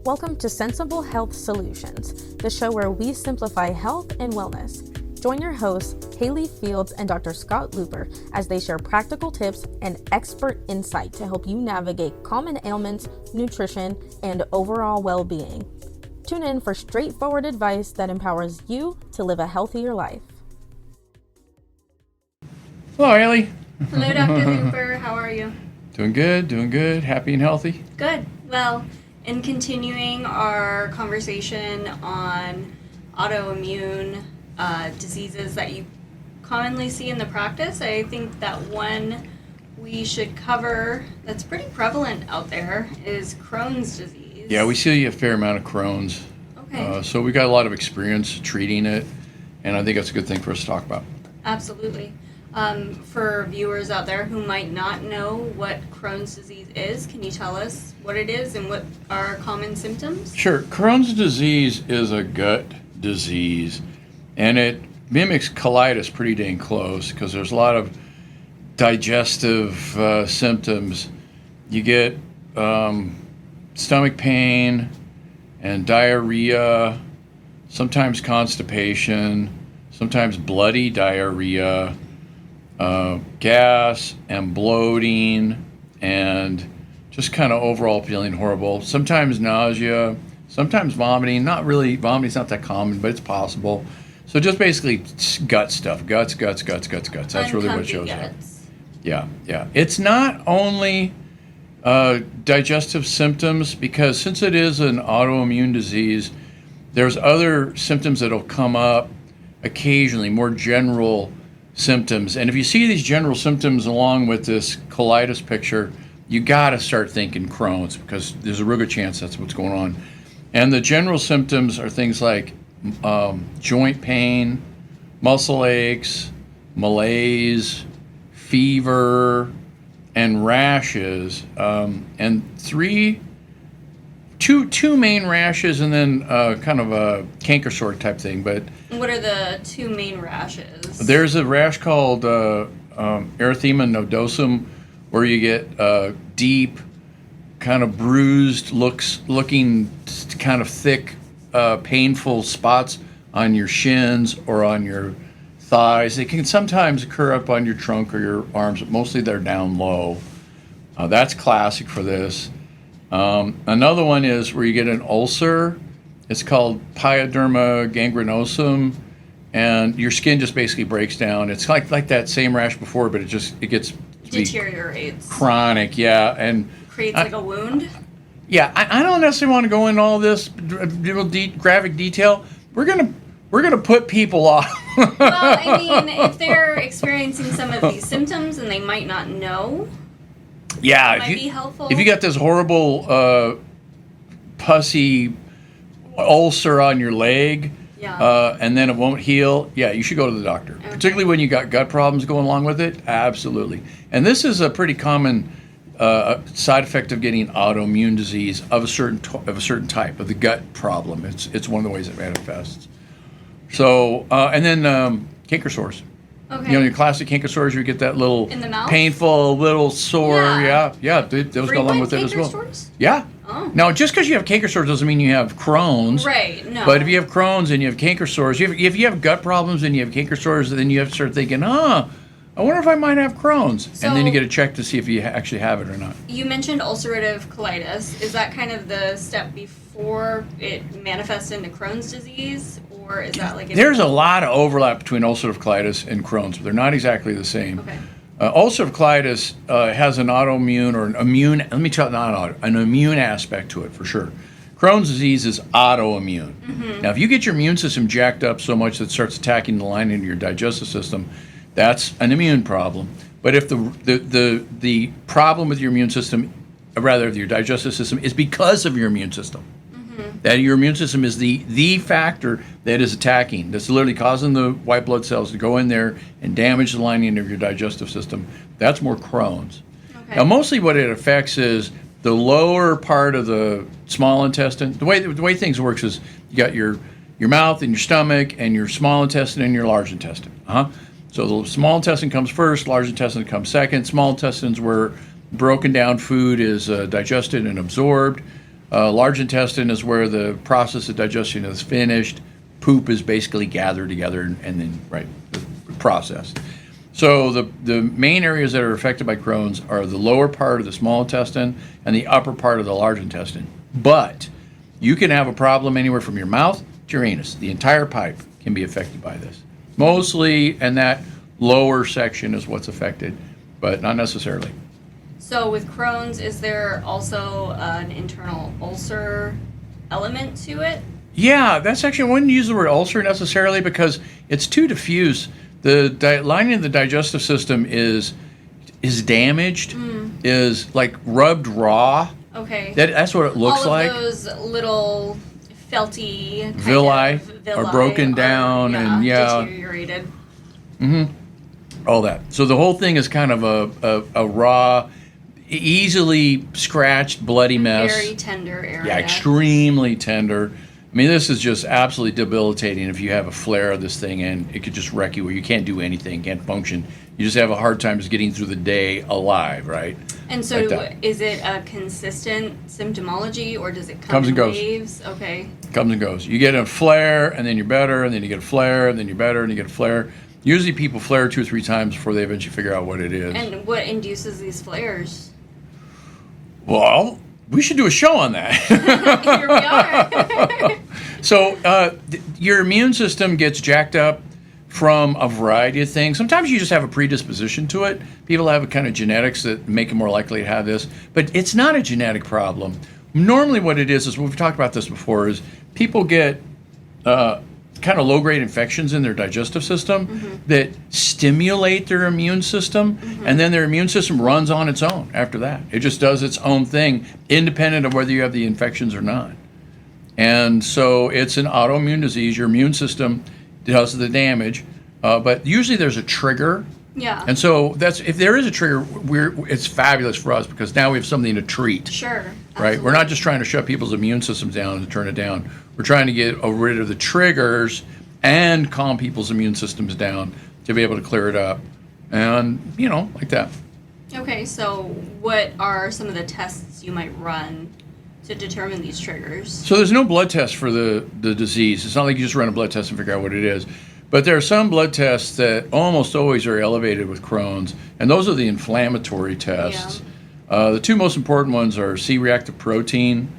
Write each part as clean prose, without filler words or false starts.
Welcome to Sensible Health Solutions, the show where we simplify health and wellness. Join your hosts, Hallie Fields and Dr. Scott Luper, as they share practical tips and expert insight to help you navigate common ailments, nutrition, and overall well-being. Tune in for straightforward advice that empowers you to live a healthier life. Hello, Hallie. Hello, Dr. Luper. How are you? Doing good. Happy and healthy? Good. Well, in continuing our conversation on autoimmune diseases that you commonly see in the practice, I think that one we should cover that's pretty prevalent out there is Crohn's disease. Yeah, we see a fair amount of Crohn's. Okay. So we got a lot of experience treating it, and I think that's a good thing for us to talk about. Absolutely. For viewers out there who might not know what Crohn's disease is, can you tell us what it is and what are common symptoms? Sure. Crohn's disease is a gut disease, and it mimics colitis pretty dang close because there's a lot of digestive symptoms. You get stomach pain and diarrhea, sometimes constipation, sometimes bloody diarrhea, gas and bloating, and just kind of overall feeling horrible. Sometimes nausea, sometimes vomiting. Not really, vomiting's not that common, but it's possible. So just basically gut stuff, guts. That's really what it shows up. Yeah. It's not only digestive symptoms, because since it is an autoimmune disease, there's other symptoms that'll come up occasionally, more general symptoms. And if you see these general symptoms along with this colitis picture, you got to start thinking Crohn's, because there's a real good chance that's what's going on. And the general symptoms are things like joint pain, muscle aches, malaise, fever, and rashes, and two main rashes, and then kind of a canker sore type thing. But What are the two main rashes? there's a rash called erythema nodosum, where you get deep, kind of bruised, looking kind of thick, painful spots on your shins or on your thighs. They can sometimes occur up on your trunk or your arms, but mostly they're down low. That's classic for this. Another one is where you get an ulcer. It's called pyoderma gangrenosum, and your skin just basically breaks down. It's like that same rash before, but it gets Deteriorates. chronic, yeah, and Creates like a wound. yeah. I don't necessarily want to go into all this real graphic detail. We're gonna put people off. Well, I mean, if they're experiencing some of these symptoms and they might not know, Yeah, it might be helpful. If you got this horrible pussy ulcer on your leg, Yeah. and then it won't heal, yeah, you should go to the doctor. Okay. Particularly when you got gut problems going along with it, absolutely. And this is a pretty common side effect of getting autoimmune disease of a certain type of the gut problem. It's one of the ways it manifests. So and then canker sores. Okay. You know, your classic canker sores, you get that little In the mouth? painful little sore. Yeah, those go along with it as well. Sores? Yeah. Oh. Now, just because you have canker sores doesn't mean you have Crohn's. Right. No. But if you have Crohn's and you have canker sores, if you have gut problems and you have canker sores, then you have to start thinking, I wonder if I might have Crohn's. And then you So- get a check to see if you actually have it or not. You mentioned ulcerative colitis. Is that kind of the step before it manifests into Crohn's disease, or is that like? There's a lot of overlap between ulcerative colitis and Crohn's, but they're not exactly the same. Okay. Ulcerative colitis has an autoimmune or an immune, an immune aspect to it for sure. Crohn's disease is autoimmune. Mm-hmm. Now, if you get your immune system jacked up so much that it starts attacking the lining of your digestive system, that's an immune problem. But if the problem with your immune system, rather your digestive system, is because of your immune system, that your immune system is the factor that is attacking, that's literally causing the white blood cells to go in there and damage the lining of your digestive system, that's more Crohn's. Okay. Now, mostly what it affects is the lower part of the small intestine. The way things works is you got your mouth and your stomach and your small intestine and your large intestine. So the small intestine comes first, large intestine comes second. Small intestine's where broken down food is digested and absorbed. Large intestine is where the process of digestion is finished. Poop is basically gathered together and then processed. So the main areas that are affected by Crohn's are the lower part of the small intestine and the upper part of the large intestine. But you can have a problem anywhere from your mouth to your anus. The entire pipe can be affected by this. Mostly, and that lower section is what's affected, but not necessarily. So with Crohn's, is there also an internal ulcer element to it? Yeah, that's actually, I wouldn't use the word ulcer necessarily because it's too diffuse. The lining of the digestive system is damaged, is like rubbed raw. Okay. That's what it looks like. All of those little felty Villi are broken down and deteriorated. All that. So the whole thing is kind of a raw, easily scratched, bloody mess. Very tender area. Yeah, extremely tender. I mean, this is just absolutely debilitating if you have a flare of this thing, and it could just wreck you where you can't do anything, can't function. You just have a hard time just getting through the day alive, right? And so like is it a consistent symptomology, or does it come Comes in and goes. waves? Okay. Comes and goes. You get a flare, and then you're better, and then you get a flare, and then you're better, and you get a flare. Usually people flare 2 or 3 times before they eventually figure out what it is. And what induces these flares? Well, we should do a show on that. Here we are. So your immune system gets jacked up from a variety of things. Sometimes you just have a predisposition to it. People have a kind of genetics that make them more likely to have this, but it's not a genetic problem. Normally what it is we've talked about this before, is people get kind of low-grade infections in their digestive system that stimulate their immune system, and then their immune system runs on its own after that. It just does its own thing, independent of whether you have the infections or not. And so it's an autoimmune disease. Your immune system does the damage, but usually there's a trigger. Yeah. And so if there is a trigger, it's fabulous for us because now we have something to treat. Sure. Right? We're not just trying to shut people's immune systems down and turn it down. We're trying to get rid of the triggers and calm people's immune systems down to be able to clear it up. And, like that. Okay, so what are some of the tests you might run to determine these triggers? So there's no blood test for the disease. It's not like you just run a blood test and figure out what it is. But there are some blood tests that almost always are elevated with Crohn's, and those are the inflammatory tests. The 2 most important ones are C-reactive protein.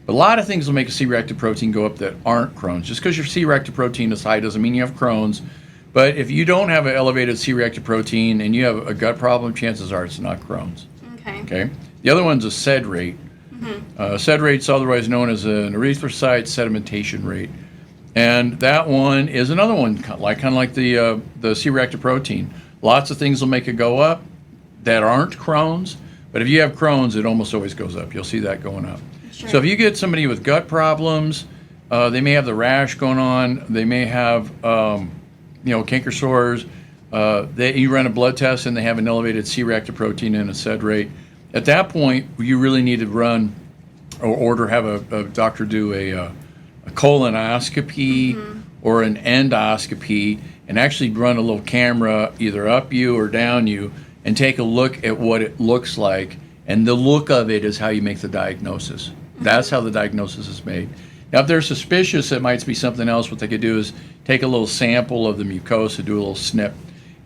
A lot of things will make a C-reactive protein go up that aren't Crohn's. Just because your C-reactive protein is high doesn't mean you have Crohn's. But if you don't have an elevated C-reactive protein and you have a gut problem, chances are it's not Crohn's. Okay. The other one's a SED rate. SED rate's otherwise known as an erythrocyte sedimentation rate. And that one is another one, kind of like the C-reactive protein. Lots of things will make it go up that aren't Crohn's, but if you have Crohn's, it almost always goes up. You'll see that going up. Sure. So if you get somebody with gut problems, they may have the rash going on, they may have canker sores, you run a blood test and they have an elevated C-reactive protein and a SED rate. At that point, you really need to run or have a doctor do a colonoscopy or an endoscopy and actually run a little camera either up you or down you and take a look at what it looks like. And the look of it is how you make the diagnosis. That's how the diagnosis is made. Now, if they're suspicious it might be something else, what they could do is take a little sample of the mucosa, do a little snip,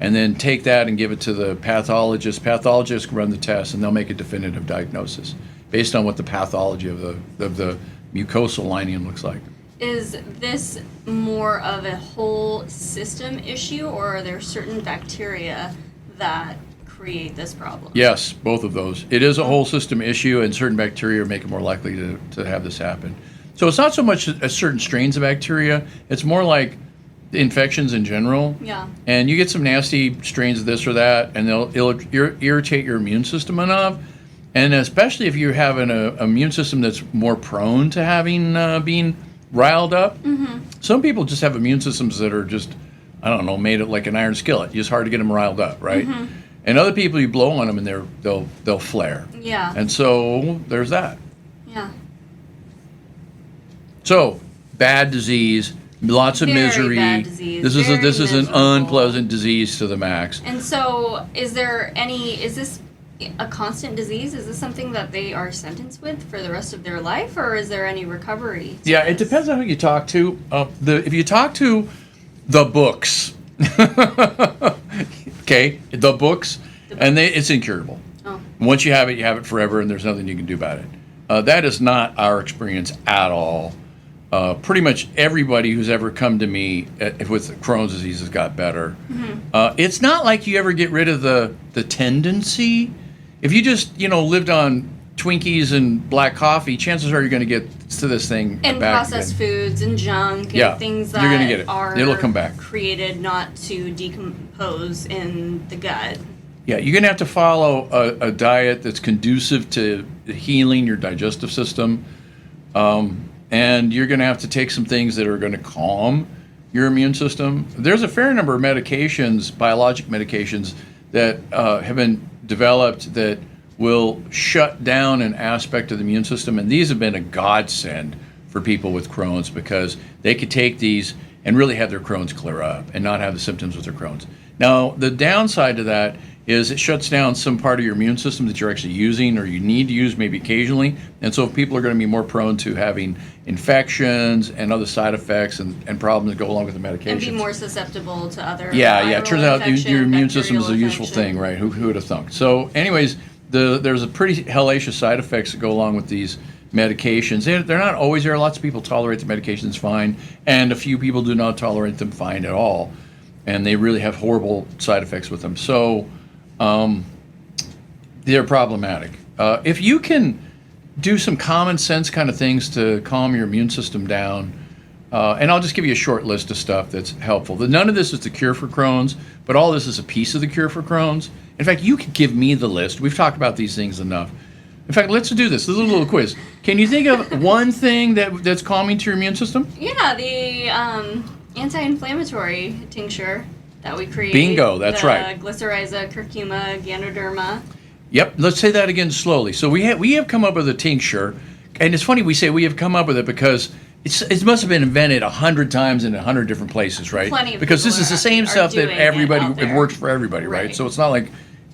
and then take that and give it to the pathologist. Pathologists can run the test, and they'll make a definitive diagnosis based on what the pathology of the mucosal lining looks like. Is this more of a whole system issue, or are there certain bacteria that create this problem? Yes, both of those. It is a whole system issue, and certain bacteria make it more likely to have this happen. So it's not so much a certain strains of bacteria, it's more like infections in general. Yeah. And you get some nasty strains of this or that, and it'll irritate your immune system enough. And especially if you're having an immune system that's more prone to having being riled up. Some people just have immune systems that are just, made it like an iron skillet. It's hard to get them riled up, right? And other people, you blow on them and they'll flare. Yeah. And so there's that. Yeah. So bad disease, lots of Very misery. bad disease, This is very an miserable. unpleasant disease to the max. And so is this a constant disease? Is this something that they are sentenced with for the rest of their life, or is there any recovery to Yeah, it this? depends on who you talk to. If you talk to the books, okay, the books, and it's incurable. Oh. Once you have it forever, and there's nothing you can do about it. That is not our experience at all. Pretty much everybody who's ever come to me with Crohn's disease has got better. It's not like you ever get rid of the tendency. If you just lived on Twinkies and black coffee, chances are you're going to get to this thing And back processed again. foods and junk Yeah, and things that you're gonna get it. are It'll come back. created not to decompose in the gut. Yeah, you're going to have to follow a diet that's conducive to healing your digestive system. And you're going to have to take some things that are going to calm your immune system. There's a fair number of medications, biologic medications, that have been developed that will shut down an aspect of the immune system. And these have been a godsend for people with Crohn's because they could take these and really have their Crohn's clear up and not have the symptoms with their Crohn's. Now, the downside to that is it shuts down some part of your immune system that you're actually using or you need to use maybe occasionally. And so people are going to be more prone to having infections and other side effects and problems that go along with the medication. And be more susceptible to other Yeah, it viral turns out infection, your immune system is a bacterial useful infection. thing, right? Who would have thunk? So anyways, there's a pretty hellacious side effects that go along with these medications. They're not always there. Lots of people tolerate the medications fine, and a few people do not tolerate them fine at all. And they really have horrible side effects with them. So they're problematic. If you can do some common sense kind of things to calm your immune system down, and I'll just give you a short list of stuff that's helpful. None of this is the cure for Crohn's, but all this is a piece of the cure for Crohn's. In fact, you could give me the list. We've talked about these things enough. In fact, let's do this. This is a little quiz. Can you think of one thing that's calming to your immune system? Yeah, the anti-inflammatory tincture that we create. Bingo, that's right. Glycyrrhiza, curcuma, ganoderma. Yep, let's say that again slowly. So we have come up with a tincture, and it's funny we say we have come up with it because it must have been invented 100 times in 100 different places, right? Plenty of because this people is the same are stuff that doing it everybody, out it there. works for everybody, right? Right. So it's not like,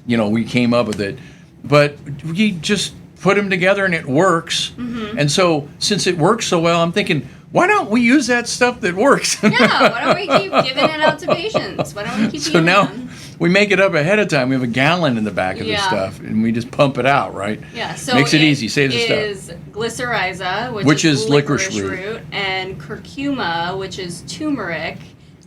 we came up with it, but we just put them together and it works. Mm-hmm. And so since it works so well, I'm thinking, why don't we use that stuff that works? Yeah, why don't we keep giving it out to patients? Why don't we keep So using now them? we make it up ahead of time. We have a gallon in the back of this Yeah. stuff, and we just pump it out, right? Yeah, so Makes it easy, saves the stuff. is glycyrrhiza, Which is licorice licorice root. and curcuma, which is turmeric,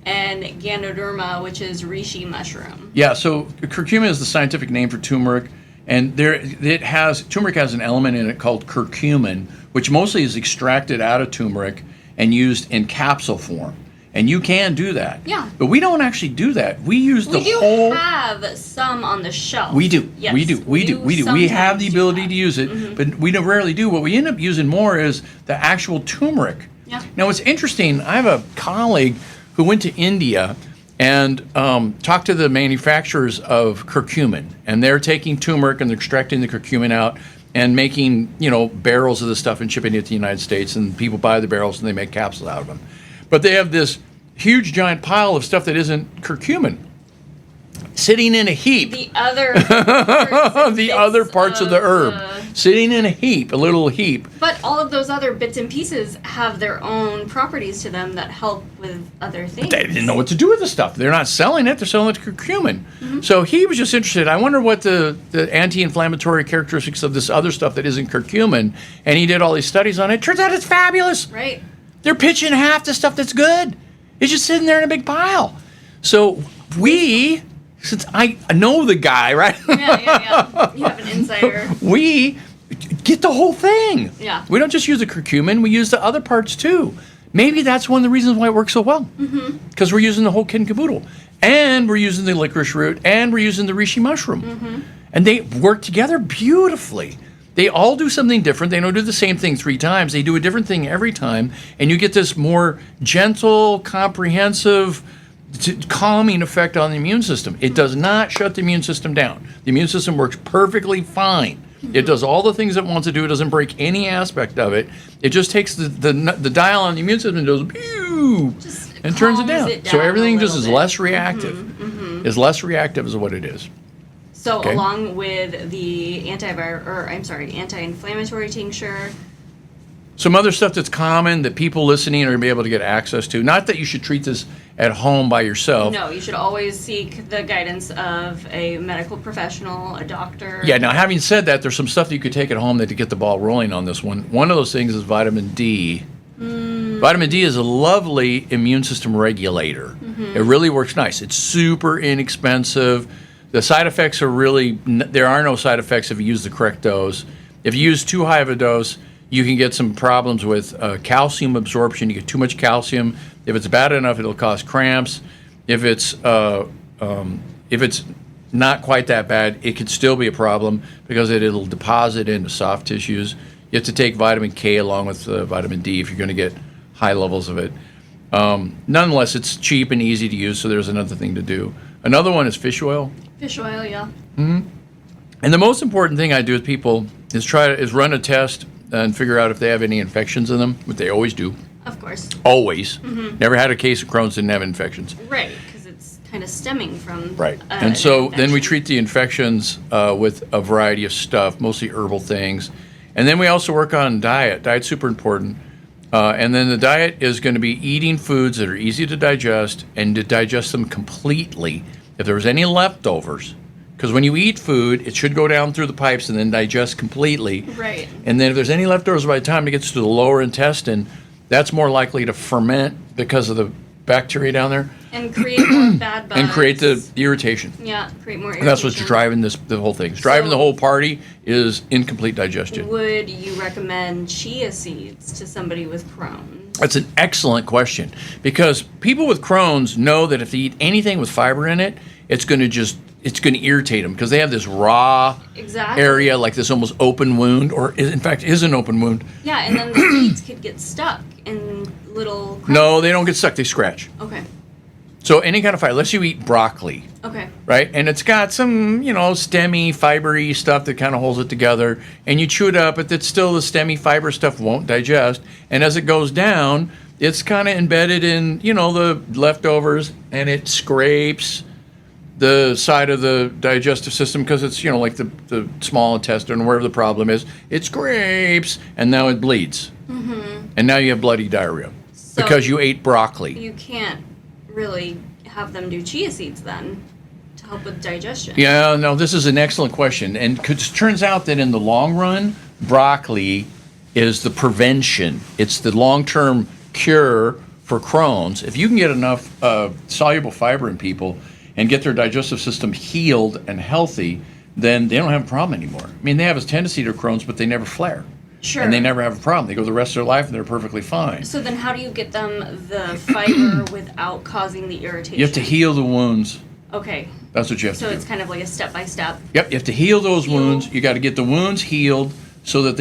and ganoderma, which is reishi mushroom. Yeah, so curcuma is the scientific name for turmeric, and turmeric has an element in it called curcumin, which mostly is extracted out of turmeric and used in capsule form. And you can do that. Yeah. But we don't actually do that. We use the We do whole. have some on the shelf. We do. Yes, We do. We have sometimes the do ability that. to use it, but we don't rarely do. What we end up using more is the actual turmeric. Yeah. Now, what's interesting, I have a colleague who went to India and talked to the manufacturers of curcumin, and they're taking turmeric and they're extracting the curcumin out and making barrels of the stuff and shipping it to the United States, and people buy the barrels and they make capsules out of them. But they have this huge giant pile of stuff that isn't curcumin sitting in a heap. The other parts, The other parts of the herb sitting in a heap, a little heap. But all of those other bits and pieces have their own properties to them that help with other things. They didn't know what to do with the stuff. They're not selling it. They're selling it to curcumin. So he was just interested. I wonder what the anti-inflammatory characteristics of this other stuff that isn't curcumin. And he did all these studies on it. Turns out it's fabulous. Right. They're pitching half the stuff that's good. It's just sitting there in a big pile. So since I know the guy, right? Yeah. You have an insider. We get the whole thing. Yeah. We don't just use the curcumin, we use the other parts too. Maybe that's one of the reasons why it works so well. Because we're using the whole kit and caboodle. And we're using the licorice root, and we're using the reishi mushroom. And they work together beautifully. They all do something different. They don't do the same thing 3 times. They do a different thing every time. And you get this more gentle, comprehensive, calming effect on the immune system. It does not shut the immune system down. The immune system works perfectly fine. It does all the things it wants to do. It doesn't break any aspect of it. It just takes the dial on the immune system and goes pew and turns it calms down. it So down everything a just little is bit. less reactive. Is less reactive is what it is. So Okay. along with the anti-inflammatory tincture. Some other stuff that's common that people listening are going to be able to get access to. Not that you should treat this at home by yourself. No, you should always seek the guidance of a medical professional, a doctor. Yeah, now having said that, there's some stuff that you could take at home that to get the ball rolling on this one. One of those things is vitamin D. Vitamin D is a lovely immune system regulator. It really works nice. It's super inexpensive. The side effects are there are no side effects if you use the correct dose. If you use too high of a dose, you can get some problems with calcium absorption. You get too much calcium. If it's bad enough, it'll cause cramps. If it's not quite that bad, it could still be a problem because it'll deposit into soft tissues. You have to take vitamin K along with vitamin D if you're going to get high levels of it. Nonetheless, it's cheap and easy to use, so there's another thing to do. Another one is fish oil. Fish oil, yeah. And the most important thing I do with people is run a test and figure out if they have any infections in them, which they always do. Of course. Always. Never had a case of Crohn's didn't have infections. Right, because it's kind of stemming from. Right. And so then we treat the infections with a variety of stuff, mostly herbal things. And then we also work on diet. Diet's super important. And then the diet is going to be eating foods that are easy to digest and to digest them completely. If there's any leftovers, because when you eat food, it should go down through the pipes and then digest completely. Right. And then if there's any leftovers by the time it gets to the lower intestine, that's more likely to ferment because of the bacteria down there. And create more bad bugs. And create the irritation. Yeah, create more irritation. And that's what's driving the whole thing. Driving the whole party is incomplete digestion. Would you recommend chia seeds to somebody with Crohn's? That's an excellent question, because people with Crohn's know that if they eat anything with fiber in it, it's going to irritate them because they have this raw area, like this almost open wound, or in fact is an open wound. Yeah, and then the seeds could get stuck in little crevices. No, they don't get stuck. They scratch. Okay. So any kind of fiber, let's you eat broccoli. Okay. Right? And it's got some, stemmy, fibery stuff that kind of holds it together. And you chew it up, but it's still the stemmy fiber stuff won't digest. And as it goes down, it's kind of embedded in, the leftovers, and it scrapes the side of the digestive system because it's, like the small intestine, wherever the problem is. It scrapes, and now it bleeds. And now you have bloody diarrhea because you ate broccoli. You can't really have them do chia seeds then to help with digestion. Yeah, no, this is an excellent question. And it turns out that in the long run, broccoli is the prevention. It's the long-term cure for Crohn's. If you can get enough soluble fiber in people and get their digestive system healed and healthy, then they don't have a problem anymore. I mean, they have a tendency to Crohn's, but they never flare. Sure. And they never have a problem. They go the rest of their life and they're perfectly fine. So then how do you get them the fiber without causing the irritation? You have to heal the wounds. Okay. That's what you have to do. So it's kind of like a step-by-step. Yep, you have to heal those wounds. You got to get the wounds healed so that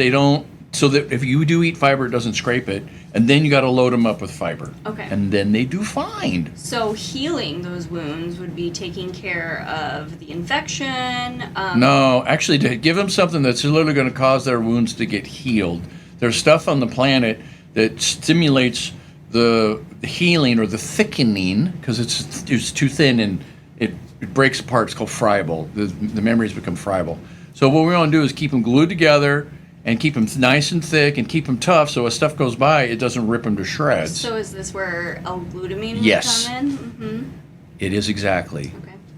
if you do eat fiber, it doesn't scrape it. And then you got to load them up with fiber. Okay. And then they do fine. So healing those wounds would be taking care of the infection. No, actually, to give them something that's literally going to cause their wounds to get healed. There's stuff on the planet that stimulates the healing or the thickening because it's too thin and it breaks apart. It's called friable. The memories become friable. So what we want to do is keep them glued together and keep them nice and thick and keep them tough so as stuff goes by, it doesn't rip them to shreds. So is this where L-glutamine Yes. would come in? Mm-hmm. It is exactly.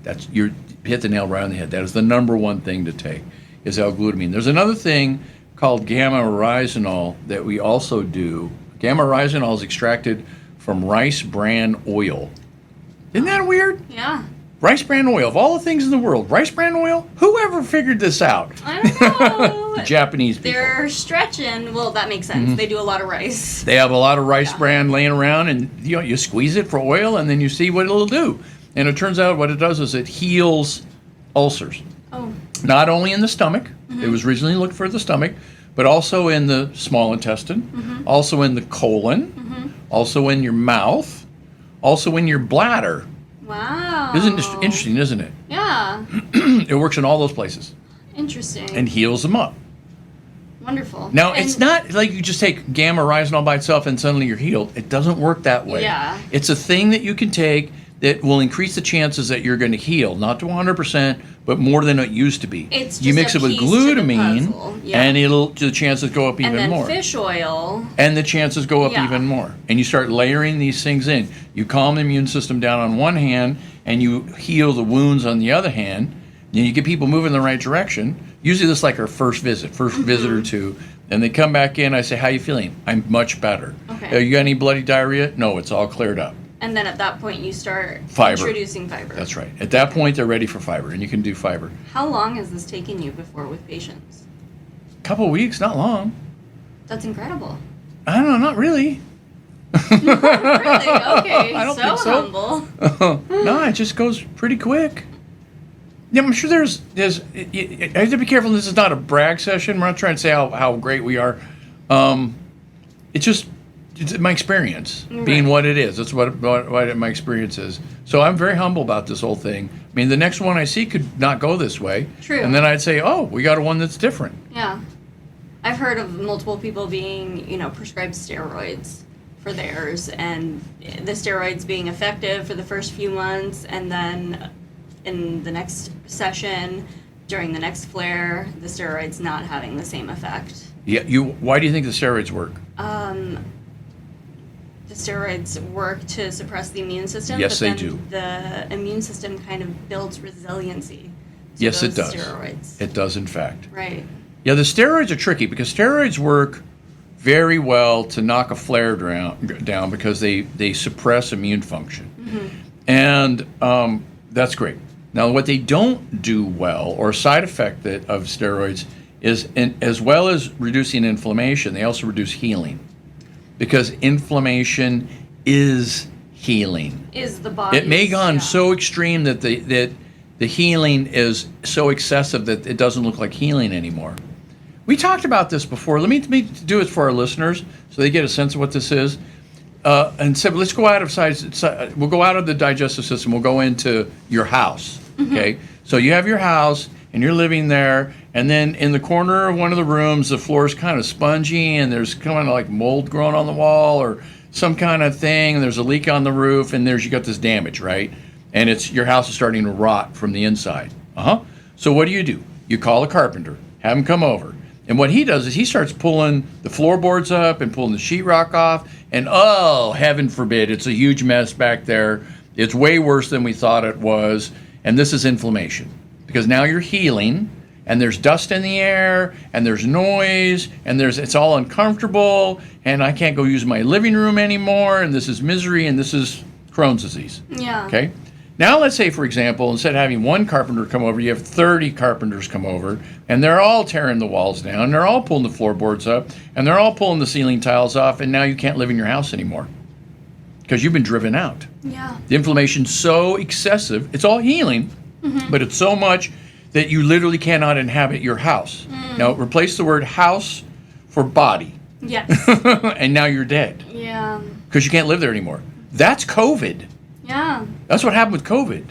Okay. You hit the nail right on the head. That is the number one thing to take is L-glutamine. There's another thing called gamma-rhizinol that we also do. Gamma-rhizinol is extracted from rice bran oil. Isn't that weird? Yeah. Rice bran oil. Of all the things in the world, rice bran oil? Whoever figured this out? I don't know. The Japanese people. They're stretching. Well, that makes sense. They do a lot of rice. They have a lot of rice bran laying around, and you squeeze it for oil, and then you see what it'll do. And it turns out what it does is it heals ulcers. Oh. Not only in the stomach. It was originally looked for the stomach, but also in the small intestine, also in the colon, also in your mouth, also in your bladder. Wow. Isn't it interesting, isn't it? Yeah. It works in all those places Interesting. and heals them up. Wonderful. Now, it's not like you just take gamma-rhizinol by itself and suddenly you're healed. It doesn't work that way. Yeah. It's a thing that you can take that will increase the chances that you're going to heal, not to 100%, but more than it used to be. It's you just mix a it with piece to the glutamine, puzzle. Yeah. and the chances go up even and then more. fish oil. And the chances go up Yeah. even more. And you start layering these things in. You calm the immune system down on one hand, and you heal the wounds on the other hand. And you get people moving in the right direction. Usually this is like our first visit or two. And they come back in, I say, how you feeling? I'm much better. Okay. You got any bloody diarrhea? No, it's all cleared up. And then at that point, you start Fiber. introducing fiber. That's right. At that point, they're ready for fiber, and you can do fiber. How long has this taken you before with patients? A couple of weeks, not long. That's incredible. I don't know, not really. Really? Okay. I don't so think so. humble. No, it just goes pretty quick. Yeah, I'm sure there's. I have to be careful. This is not a brag session. We're not trying to say how great we are. It's my experience being what it is. That's what my experience is. So I'm very humble about this whole thing. I mean, the next one I see could not go this way. True. And then I'd say, oh, we got one that's different. Yeah. I've heard of multiple people being, prescribed steroids for theirs, and the steroids being effective for the first few months, and then in the next session, during the next flare, the steroids not having the same effect. Yeah. Why do you think the steroids work? The steroids work to suppress the immune system. Yes, but they then do. The immune system kind of builds resiliency to Yes, those it does. steroids. It does, in fact. Right. Yeah, the steroids are tricky because steroids work very well to knock a flare down because they suppress immune function. And that's great. Now, what they don't do well, or a side effect of steroids, is as well as reducing inflammation, they also reduce healing. Because inflammation is healing. Is the body. It may gone so extreme that the healing is so excessive that it doesn't look like healing anymore. We talked about this before. Let me do it for our listeners so they get a sense of what this is. And said, let's go out of size. We'll go out of the digestive system. We'll go into your house. Okay. So you have your house and you're living there, and then in the corner of one of the rooms, the floor is kind of spongy, and there's kind of like mold growing on the wall or some kind of thing. And there's a leak on the roof, and you got this damage, right? And your house is starting to rot from the inside. So what do? You call a carpenter, have him come over. And what he does is he starts pulling the floorboards up and pulling the sheetrock off. And oh, heaven forbid, it's a huge mess back there. It's way worse than we thought it was. And this is inflammation. Because now you're healing, and there's dust in the air, and there's noise, and it's all uncomfortable, and I can't go use my living room anymore, and this is misery, and this is Crohn's disease. Yeah. Okay? Now let's say, for example, instead of having one carpenter come over, you have 30 carpenters come over, and they're all tearing the walls down, they're all pulling the floorboards up, and they're all pulling the ceiling tiles off, and now you can't live in your house anymore because you've been driven out. Yeah. The inflammation's so excessive, it's all healing, but it's so much that you literally cannot inhabit your house. Now, replace the word house for body, Yes. and now you're dead Yeah. because you can't live there anymore. That's COVID. Yeah. That's what happened with COVID.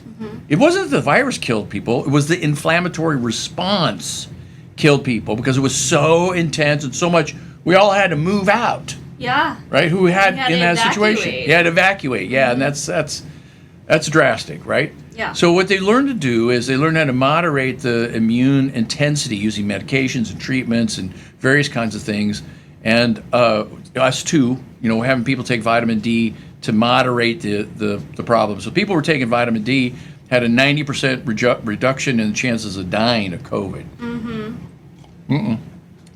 It wasn't that the virus killed people. It was the inflammatory response killed people because it was so intense and so much. We all had to move out, Yeah. right? Who had had in to that situation? evacuate. You had to evacuate. Yeah, and that's drastic, right? Yeah. So what they learn to do is they learn how to moderate the immune intensity using medications and treatments and various kinds of things. And us too, having people take vitamin D to moderate the problem. So people who were taking vitamin D had a 90% reduction in the chances of dying of COVID.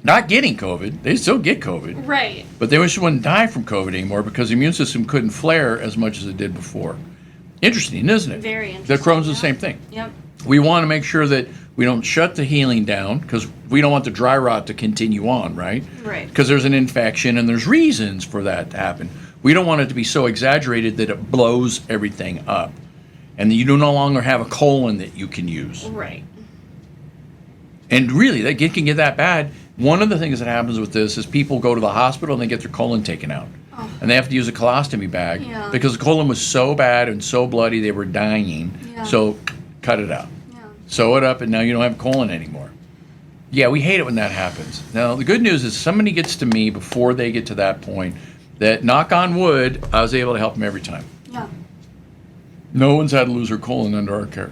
Not getting COVID. They still get COVID. Right. But they just wouldn't die from COVID anymore because the immune system couldn't flare as much as it did before. Interesting, isn't it? Very interesting. The Crohn's the same thing. Yep. We want to make sure that we don't shut the healing down because we don't want the dry rot to continue on, right? Right. Because there's an infection and there's reasons for that to happen. We don't want it to be so exaggerated that it blows everything up. And you no longer have a colon that you can use. Right. And really, it can get that bad. One of the things that happens with this is people go to the hospital and they get their colon taken out. Oh. And they have to use a colostomy bag Yeah. because the colon was so bad and so bloody they were dying. Yeah. So cut it out. Yeah. Sew it up, and now you don't have a colon anymore. Yeah, we hate it when that happens. Now, the good news is somebody gets to me before they get to that point that, knock on wood, I was able to help them every time. Yeah. No one's had to lose their colon under our care.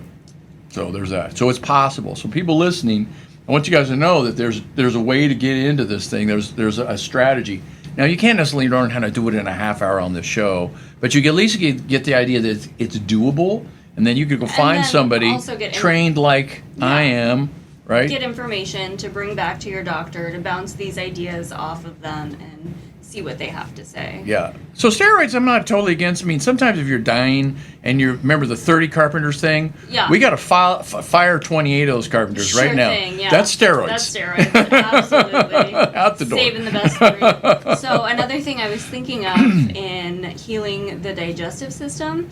So there's that. So it's possible. So people listening, I want you guys to know that there's a way to get into this thing. There's a strategy. Now, you can't necessarily learn how to do it in a half hour on this show, but you can at least get the idea that it's doable, and then you could go find somebody trained like I am, right? Get information to bring back to your doctor to bounce these ideas off of them and see what they have to say. Yeah. So steroids, I'm not totally against. I mean, sometimes if you're dying and you remember the 30 carpenters thing, we got to fire 28 of those carpenters right now. Thing, yeah. That's steroids. That's steroids, absolutely. Out the door. Saving the best three. So another thing I was thinking of in healing the digestive system,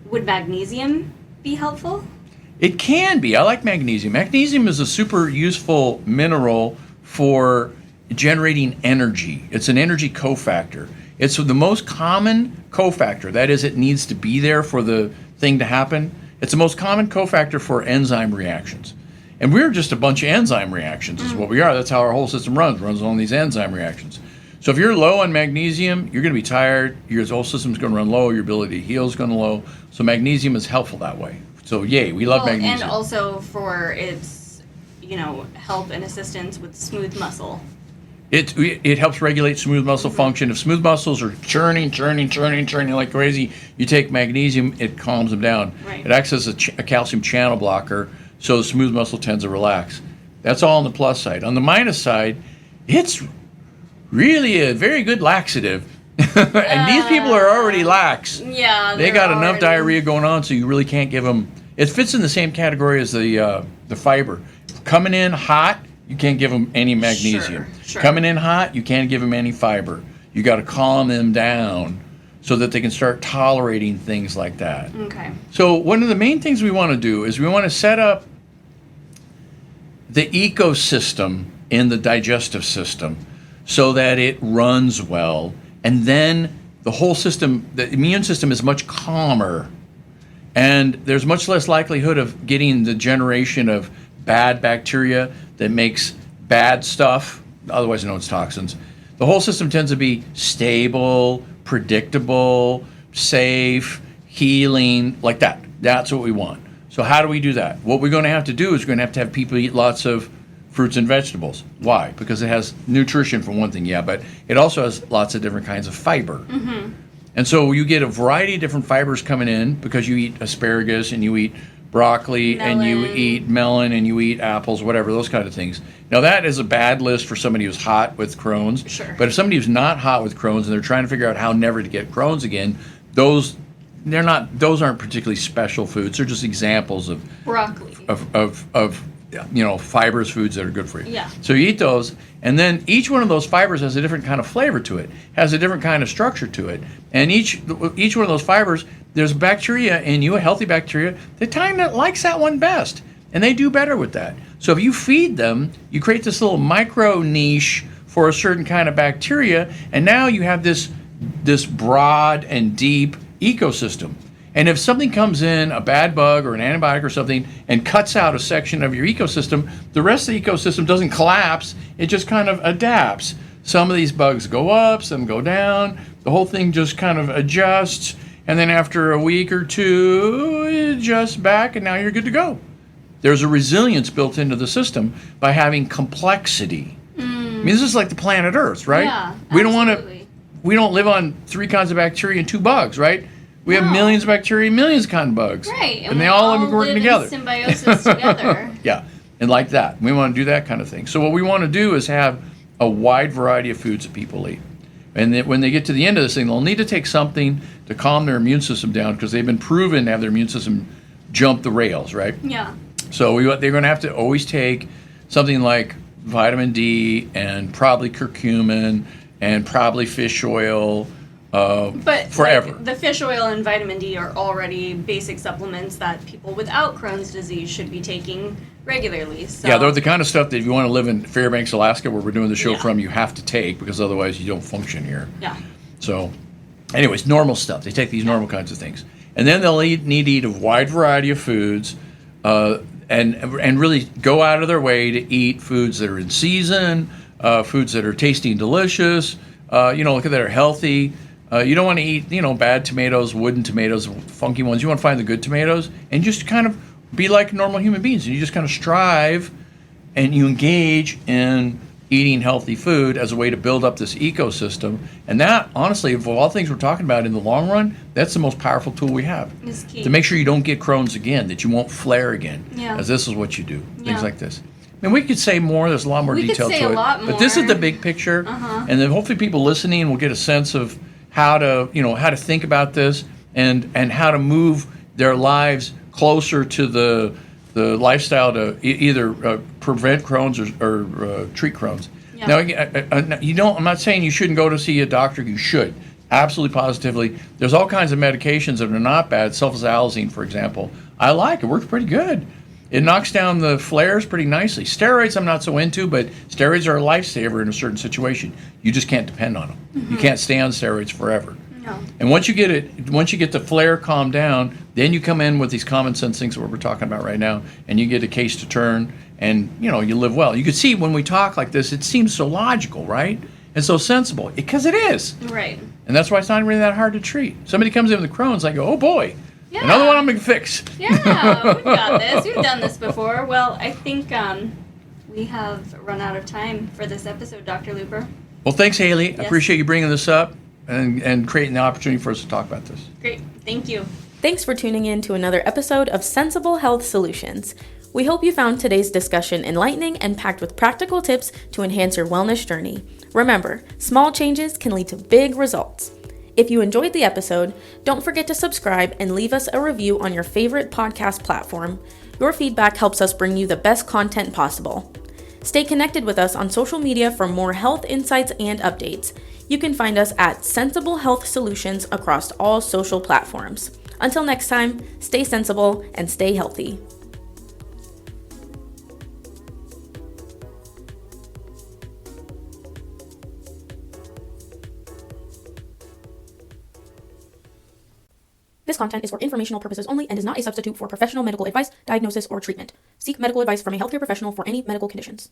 would magnesium be helpful? It can be. I like magnesium. Magnesium is a super useful mineral for generating energy. It's an energy cofactor. It's the most common cofactor. That is, it needs to be there for the thing to happen. It's the most common cofactor for enzyme reactions. And we're just a bunch of enzyme reactions is what we are. That's how our whole system runs on these enzyme reactions. So if you're low on magnesium, you're going to be tired. Your whole system's going to run low. Your ability to heal is going to low. So magnesium is helpful that way. So yay, we love magnesium. And also for its, help and assistance with smooth muscle. It helps regulate smooth muscle function. If smooth muscles are churning like crazy, you take magnesium, it calms them down. Right. It acts as a calcium channel blocker, so the smooth muscle tends to relax. That's all on the plus side. On the minus side, it's really a very good laxative. And these people are already lax. Yeah, they got enough diarrhea going on, so you really can't give them. It fits in the same category as the fiber. Coming in hot, you can't give them any magnesium. Sure. Coming in hot, you can't give them any fiber. You got to calm them down so that they can start tolerating things like that. Okay. So one of the main things we want to do is we want to set up the ecosystem in the digestive system so that it runs well, and then the whole system, the immune system, is much calmer, and there's much less likelihood of getting the generation of bad bacteria that makes bad stuff, otherwise known as toxins. The whole system tends to be stable, predictable, safe, healing, like that. That's what we want. So how do we do that? What we're going to have to do is we're going to have people eat lots of fruits and vegetables. Why? Because it has nutrition for one thing, but it also has lots of different kinds of fiber. Mm-hmm. And so you get a variety of different fibers coming in because you eat asparagus and you eat broccoli and you eat melon and you eat apples, whatever, those kind of things. Now that is a bad list for somebody who's hot with Crohn's. Sure. But if somebody who's not hot with Crohn's and they're trying to figure out how never to get Crohn's again, those aren't particularly special foods. They're just examples of broccoli of fibrous foods that are good for you. Yeah. So you eat those, and then each one of those fibers has a different kind of flavor to it, has a different kind of structure to it. And each one of those fibers, there's bacteria in you, a healthy bacteria, that likes that one best. And they do better with that. So if you feed them, you create this little micro niche for a certain kind of bacteria, and now you have this broad and deep ecosystem. And if something comes in, a bad bug or an antibiotic or something, and cuts out a section of your ecosystem, the rest of the ecosystem doesn't collapse, it just kind of adapts. Some of these bugs go up, some go down, the whole thing just kind of adjusts, and then after a week or two, it adjusts back, and now you're good to go. There's a resilience built into the system by having complexity. I mean, this is like the planet Earth, right? Yeah, we don't live on 3 kinds of bacteria and 2 bugs, right? We have millions of bacteria, millions of kinds of bugs. Right. And they all live working together. In symbiosis together. Yeah. And like that. We want to do that kind of thing. So what we want to do is have a wide variety of foods that people eat. And then when they get to the end of this thing, they'll need to take something to calm their immune system down because they've been proven to have their immune system jump the rails, right? Yeah. So they're going to have to always take something like vitamin D and probably curcumin and probably fish oil, but forever. Like, the fish oil and vitamin D are already basic supplements that people without Crohn's disease should be taking regularly. So. Yeah, they're the kind of stuff that if you want to live in Fairbanks, Alaska, where we're doing the show from, you have to take because otherwise you don't function here. Yeah. So, anyways, normal stuff. They take these normal kinds of things. And then they'll need to eat a wide variety of foods and really go out of their way to eat foods that are in season, foods that are tasty and delicious, that are healthy. You don't want to eat, bad tomatoes, wooden tomatoes, funky ones. You want to find the good tomatoes and just kind of be like normal human beings. And you just kind of strive and you engage in eating healthy food as a way to build up this ecosystem. And that, honestly, of all things we're talking about in the long run, that's the most powerful tool we have. It's key. To make sure you don't get Crohn's again, that you won't flare again. Yeah. As this is what you do. Yeah. Things like this. I mean, we could say more. There's a lot more detail to it. We could say a lot But this is more. the big picture. And then hopefully people listening will get a sense of how to think about this and how to move their lives closer to the lifestyle to either prevent Crohn's or treat Crohn's. Yeah. Now, I'm not saying you shouldn't go to see a doctor. You should, absolutely, positively. There's all kinds of medications that are not bad. Sulfasalazine, for example, I like. It works pretty good. It knocks down the flares pretty nicely. Steroids I'm not so into, but steroids are a lifesaver in a certain situation. You just can't depend on them. You can't stay on steroids forever. No. And once you get the flare calmed down, then you come in with these common sense things that we're talking about right now, and you get a case to turn, and you live well. You can see when we talk like this, it seems so logical, right? And so sensible, because it is. Right. And that's why it's not really that hard to treat. Somebody comes in with Crohn's, I go, oh boy, Yeah. another one I'm gonna fix. Yeah, we've got this. We've done this before. Well, I think we have run out of time for this episode, Dr. Luper. Well, thanks, Haley. I Yes. appreciate you bringing this up and creating the opportunity for us to talk about this. Great. Thank you. Thanks for tuning in to another episode of Sensible Health Solutions. We hope you found today's discussion enlightening and packed with practical tips to enhance your wellness journey. Remember, small changes can lead to big results. If you enjoyed the episode, don't forget to subscribe and leave us a review on your favorite podcast platform. Your feedback helps us bring you the best content possible. Stay connected with us on social media for more health insights and updates. You can find us at Sensible Health Solutions across all social platforms. Until next time, stay sensible and stay healthy. This content is for informational purposes only and is not a substitute for professional medical advice, diagnosis, or treatment. Seek medical advice from a healthcare professional for any medical conditions.